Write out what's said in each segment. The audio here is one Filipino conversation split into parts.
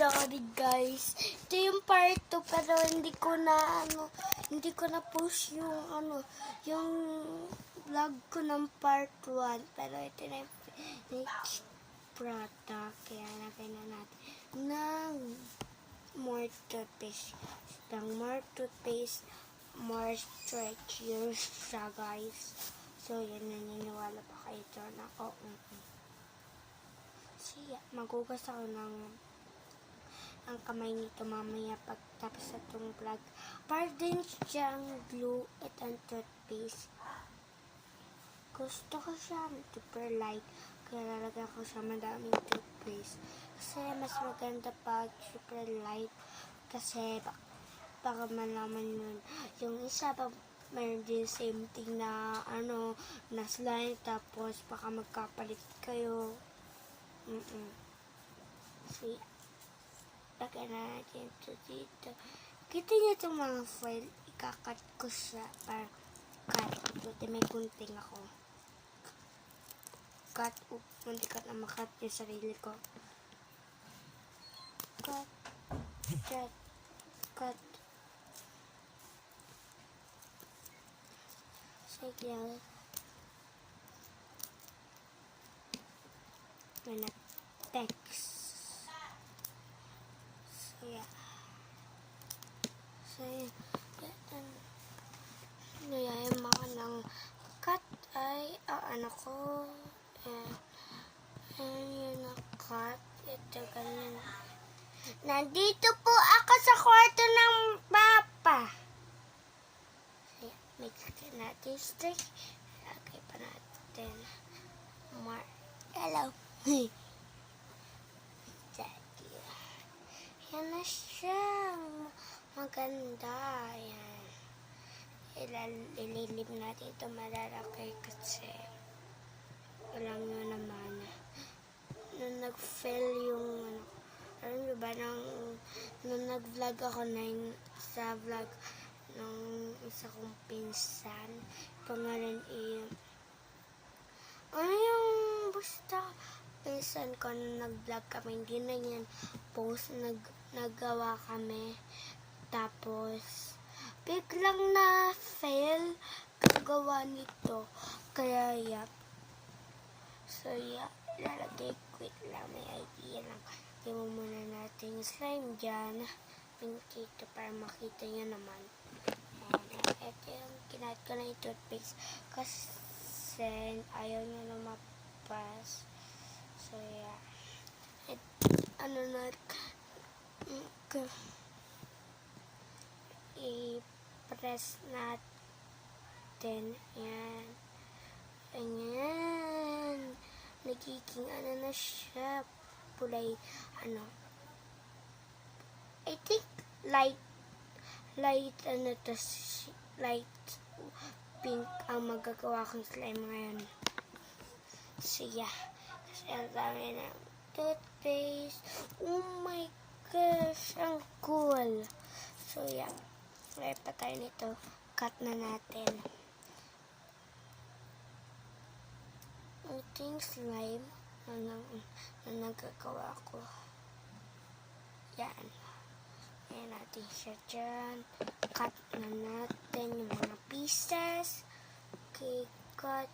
sorry guys. Ito yung part 2 pero hindi ko na post yung yung vlog ko ng part 1. Pero ito na yung next product. Kaya lagay na natin ng more toothpaste. More toothpaste, more stretchier siya guys. So yan, naniniwala pa kayo doon ako. Siya, magugas ako ng kamay nito mamaya pagtapos sa itong vlog. Para din siyang glue at ang toothpaste. Gusto ko siya super light. Kaya lalagyan ko siya madaming toothpaste. Kasi mas maganda pag super light. Kasi baka malaman yun. Yung isa pa mayroon din same thing na na slime. Tapos baka magkapalit kayo. So, lagyan na natin ito dito. Kita niyo itong mga foil. Ikakat ko siya para cut. Ito, may gunting ako. Cut. Hindi ka na makat yung sarili ko. Cut. Cut. Cut. Sige. May na-text. So, yeah. So, yung mga ng cut ay, ko, yun na cut. Ito, ganyan. Nandito po ako sa kwarto ng papa. So, yeah, mix natin stick. Lagay pa natin more. Hello. Yan na siya. Maganda. Yan. Ililip natin ito malalaki kasi alam nyo naman nung nag-fail yung alam nyo ba nung nag-vlog ako sa vlog nung isa kong pinsan pangalan yung basta pinsan ko nung nag-vlog kami, hindi na yan post, naggawa kami. Tapos, biglang na-fail gawa nito. Kaya, yeah. So, yeah. Lalagay ko lang. May idea lang. Lagay mo muna natin yung slime dyan. Dito para makita nyo naman. Ito yung kinahit ko na yung toothpaste. Kasi, ayaw nyo lumapas. So, yeah. I-press natin. Yan. Ayan. Nagiging na siya. Kulay, I think, light pink ang magagawa kong slime ngayon. So, yeah. Kasi ang dami na toothpaste. Oh my gosh, ang cool. So, yeah. Lagay pa tayo nito. Cut na natin. Ito yung slime na nagagawa ko. Yan. Ayan natin siya dyan. Cut na natin yung mga pieces. Okay, cut.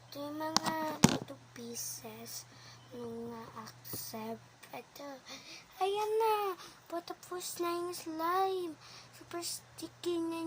Ito yung mga pieces nung accept. Ito. Ayan na. Patapos na yung slime. Super sticky na